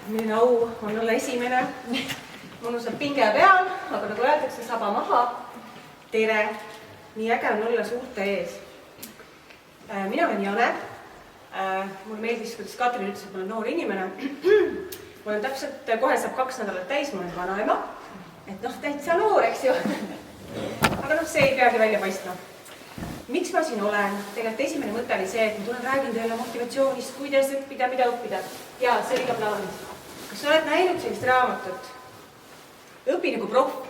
milline au on olla esimene. Mõnusalt pinge peal, aga nagu öeldakse, saba maha. Tere! Nii äge on olla suurte ees. Mina olen Jane. Mulle meeldis, kuidas Katrin ütles, et ma olen noor inimene. Mul on täpselt, kohe saab 2 nädalat täis, ma olen vanaema. Et täitsa noor, eks ju. Aga see ei peagi välja paistma. Miks ma siin olen? Tegelikult esimene mõte oli see, et ma tulen räägin teile motivatsioonist, kuidas õppida, mida õppida. Ja see oli ka plaanis. Kas sa oled näinud sellist raamatut? Õpi nagu proff.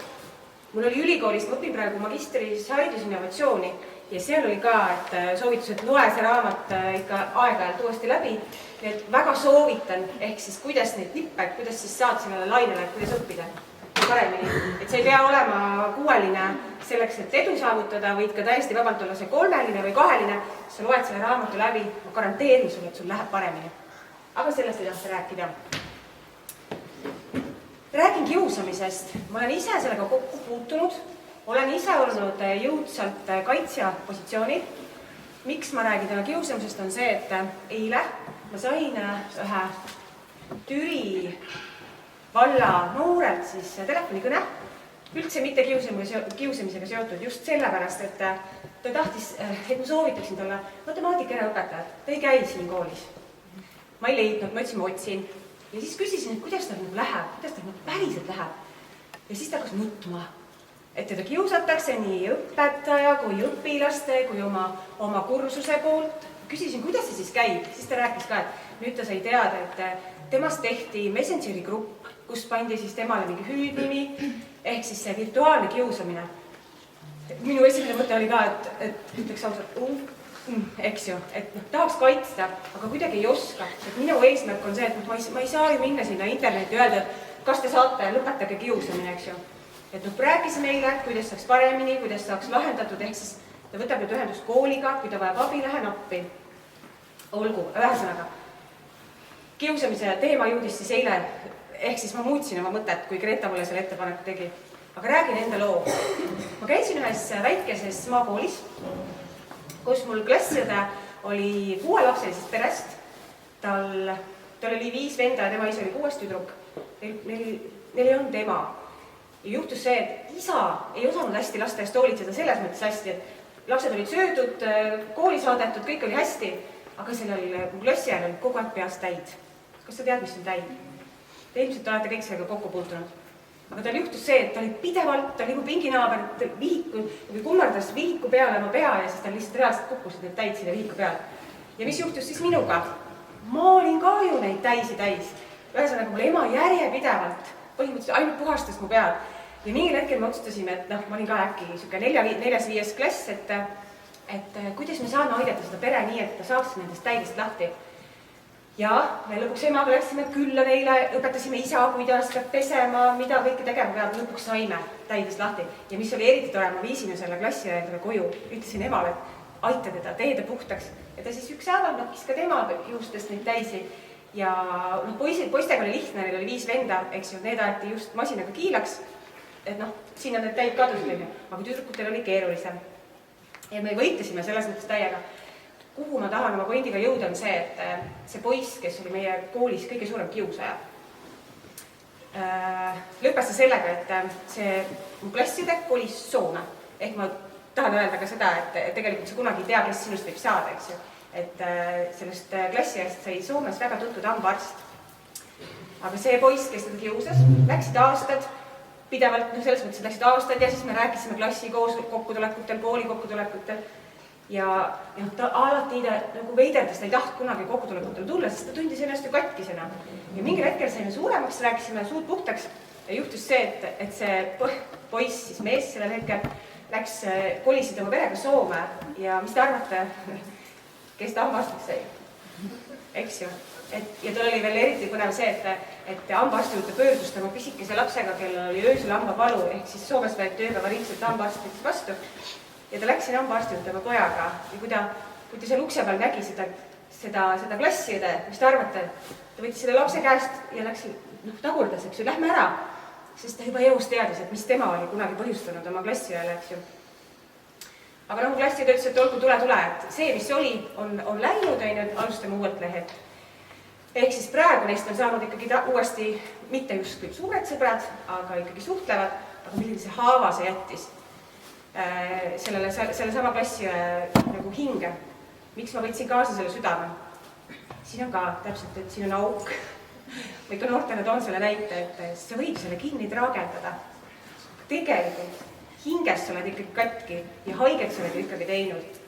Mul oli ülikoolis, ma õpin praegu magistris haridusinnovatsiooni ja seal oli ka, et soovitus, et loe see raamat ikka aeg-ajalt uuesti läbi. Et väga soovitan, ehk siis kuidas neid tippe, kuidas siis saad sellele lainele, kuidas õppida paremini. Et see ei pea olema 6-line selleks, et edu saavutada, võid ka täiesti vabalt olla see 3-line või 2-line. Sa loed selle raamatu läbi, ma garanteerin sulle, et sul läheb paremini. Aga sellest ei tahta rääkida. Räägin kiusamisest. Ma olen ise sellega kokku puutunud. Olen ise olnud jõudsalt kaitsja positsioonil. Miks ma räägin täna kiusamisest on see, et eile ma sain ühe Türi valla noorelt siis telefonikõne. Üldse mitte kiusamisega seotud just sellepärast, et ta tahtis, et ma soovitaksin talle matemaatikaõpetajat. Ta ei käi siin koolis. Ma ei leidnud, ma ütlesin, ma otsin. Ja siis küsisin, et kuidas tal läheb, kuidas tal päriselt läheb. Ja siis ta hakkas nutma, et teda kiusatakse nii õpetaja kui õpilaste kui oma kursuse poolt. Küsisin, kuidas see siis käib. Siis ta rääkis ka, et nüüd ta sai teada, et temast tehti Messengeri grupp, kus pandi siis temale mingi hüüdnimi, ehk siis see virtuaalne kiusamine. Minu esimene mõte oli ka, et ütleks ausalt, eks ju, et tahaks kaitsta, aga kuidagi ei oska. Et minu eesmärk on see, et ma ei saa ju minna sinna internetti ja öelda, et kas te saate, lõpetage kiusamine, eks ju. Et rääkisime eile, kuidas saaks paremini, kuidas saaks lahendatud, ehk siis ta võtab nüüd ühendust kooliga, kui ta vajab abi, lähen appi. Olgu, ühesõnaga. Kiusamise teema jõudis siis eile, ehk siis ma muutsin oma mõtet, kui Greta mulle selle ettepaneku tegi. Aga räägin enda loo. Ma käisin ühes väikeses maakoolis, kus mul klassiõde oli 6-lapselisest perest. Tal oli 5 venda ja tema isa oli 6 tüdruk. Neil ei olnud ema. Ja juhtus see, et isa ei osanud hästi laste eest hoolitseda selles mõttes hästi, et lapsed olid söödud, kooli saadetud, kõik oli hästi, aga sellel klassiajal oli kogu aeg peas täid. Kas sa tead, mis on täid? Te ilmselt olete kõik sellega kokku puutunud. Aga tal juhtus see, et ta oli pidevalt, ta oli nagu pinginaaber, või kummardas vihiku peale oma pea ja siis ta lihtsalt reaalselt kukkusid need täid sinna vihiku peale. Ja mis juhtus siis minuga? Ma olin ka ju neid täisi täis. Ühesõnaga, mul ema järjepidevalt põhimõtteliselt ainult puhastas mu peal. Ja mingil hetkel me otsustasime, et ma olin ka äkki 4-5 klass, et kuidas me saame aidata seda pere nii, et ta saaks nendest täidest lahti. Ja me lõpuks emaga läksime külla neile, õpetasime isa, kuidas peab pesema, mida kõike tegema peab, lõpuks saime täidest lahti. Ja mis oli eriti tore, ma viisin selle klassi endale koju, ütlesin emale, et aita teda, tee ta puhtaks. Ja ta siis ükshaaval nokkis ka tema juustest neid täisi. Ja poistega oli lihtne, neil oli 5 venda, eks ju, need aeti just masinaga kiilaks. Et siin on need täid kadusid, aga tüdrukutel oli keerulisem. Ja me võitlesime selles mõttes täiega. Kuhu ma tahan oma pointiga jõuda on see, et see poiss, kes oli meie koolis kõige suurem kiusaja, lõppes sellega, et see mu klasside kolis Soome. Ehk ma tahan öelda ka seda, et tegelikult sa kunagi ei tea, kes sinust võib saada, eks ju. Et sellest klassiajast sai Soomes väga tuntud hambaarst. Aga see poiss, kes teda kiusas, läksid aastad, pidevalt, selles mõttes läksid aastad ja siis me rääkisime klassi kokkutulekutel, kooli kokkutulekutel. Ja ta alati nagu veiderdas, ta ei taht kunagi kokkutulekutel tulla, sest ta tundis ennast ju katkisena. Ja mingil hetkel saime suuremaks, rääkisime suud puhtaks ja juhtus see, et see poiss, siis mees sellel hetkel, kolisid oma perega Soome ja mis te arvate, kes ta hambaarstiks sai? Eks ju. Ja tal oli veel eriti põnev see, et hambaarsti juurde pöördus tema pisikese lapsega, kellel oli öösel hambapalu, ehk siis Soomes võeti ööpäeva ringselt hambaarstideks vastu. Ja ta läks siin hambaarsti juurde oma pojaga ja kui ta seal ukse peal nägi seda klassiõde, mis te arvate, ta võttis selle lapse käest ja läks tagurdas, eks ju, lähme ära, sest ta juba eos teadis, et mis tema oli kunagi põhjustanud oma klassiõele, eks ju. Aga klassiõde ütles, et olgu tule, et see, mis oli, on läinud, alustame uuelt lehelt. Ehk siis praegu neist on saanud ikkagi uuesti mitte just kõik suured sõbrad, aga ikkagi suhtlevad, aga milline see haava see jättis selle sama klassi nagu hinge. Miks ma võtsin kaasa selle südame? Siin on ka täpselt, et siin on auk. Ma ikka noortele toon selle näite, et sa võid selle kinni traageldada. Tegelikult hingest sa oled ikkagi katki ja haiget sa oled ikkagi teinud.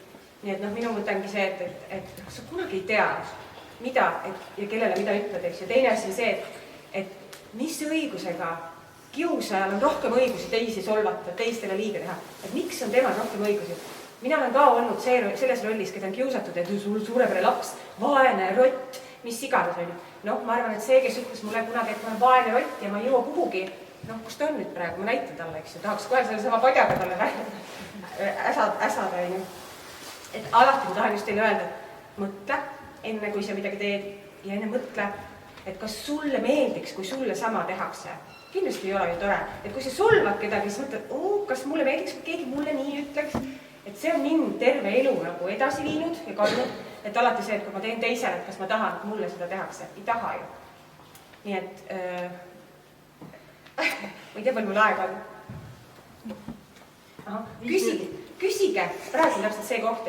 Nii et minu mõte ongi see, et sa kunagi ei tea, mida ja kellele mida ütled, eks. Ja teine asi on see, et mis õigusega kiusajal on rohkem õigusi teisi solvata, teistele liiga teha. Et miks on temal rohkem õigusi? Mina olen ka olnud selles rollis, keda on kiusatud, et sul suurepere laps, vaene rott, mis iganes on. Ma arvan, et see, kes ütles mulle kunagi, et ma olen vaene rott ja ma ei jõua kuhugi, kus ta on nüüd praegu, ma näitan talle, eks ju, tahaks kohe selle sama padjaga talle äsada, on ju. Et alati ma tahan just teile öelda, et mõtle, enne kui sa midagi teed ja enne mõtle, et kas sulle meeldiks, kui sulle sama tehakse. Kindlasti ei ole ju tore, et kui sa solvad kedagi, siis mõtled, kas mulle meeldiks, kui keegi mulle nii ütleks, et see on mind terve elu nagu edasi viinud ja kandnud, et alati see, et kui ma teen teisele, et kas ma tahan, et mulle seda tehakse, ei taha ju. Nii et ma ei tea, palju mul aega on. Küsige, praegu on täpselt see koht,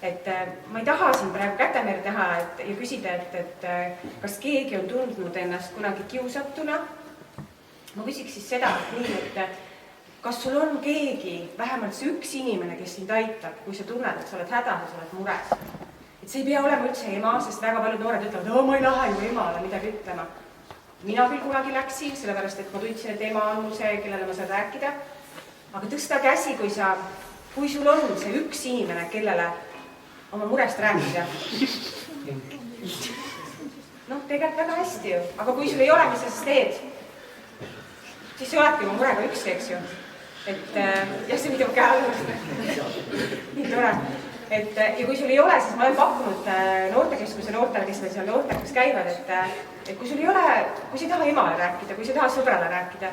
et ma ei taha siin praegu kätemerd teha ja küsida, et kas keegi on tundnud ennast kunagi kiusatuna. Ma küsiks siis seda, et kas sul on keegi, vähemalt see üks inimene, kes sind aitab, kui sa tunned, et sa oled hädas ja sa oled mures. Et see ei pea olema üldse ema, sest väga paljud noored ütlevad, ma ei lähe ju emale midagi ütlema. Mina küll kunagi läksin, sellepärast, et ma tundsin, et ema on mul see, kellele ma saan rääkida. Aga tõsta käsi, kui sul on see üks inimene, kellele oma murest rääkida. Tegelikult väga hästi ju. Aga kui sul ei ole, mis sa siis teed? Siis sa oledki oma murega üksi, eks ju. See video käe. Nii tore. Ja kui sul ei ole, siis ma olen pakkunud noortekeskuse noortele, kes meil seal noortekas käivad, et kui sul ei ole, kui sa ei taha emale rääkida, kui sa ei taha sõbrale rääkida,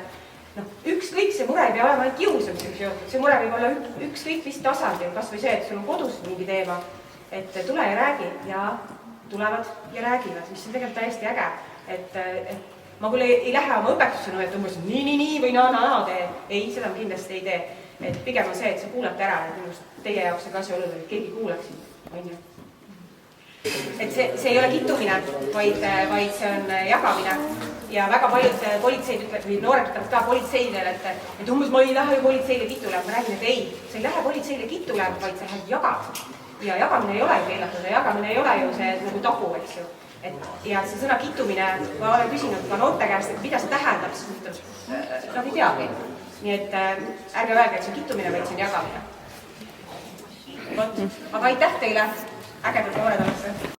ükskõik see mure ei pea olema ainult kiusamiseks ju. See mure võib olla ükskõik vist tasandil, kas või see, et sul on kodus mingi teema, et tule ja räägi ja tulevad ja räägivad, mis on tegelikult täiesti äge. Et ma küll ei lähe oma õpetussõnu, et umbes nii või naa tee. Ei, seda ma kindlasti ei tee. Et pigem on see, et sa kuulate ära, et minust teie jaoks on ka see oluline, et keegi kuulaks sind. Et see ei ole kitumine, vaid see on jagamine. Ja väga paljud politseid ütlevad, või noored ütlevad ka politseidele, et umbes ma ei lähe ju politseile kitule. Ma räägin, et ei, sa ei lähe politseile kitule, vaid sa lähed jagad. Ja jagamine ei ole ju keelatud ja jagamine ei ole ju see nagu tabu, eks ju. Ja see sõna kitumine, ma olen küsinud ka noorte käest, et mida see tähendab, siis nad ei teagi. Nii et ärge öelge, et see on kitumine, vaid see on jagamine. Aga aitäh teile, ägedad noored olete.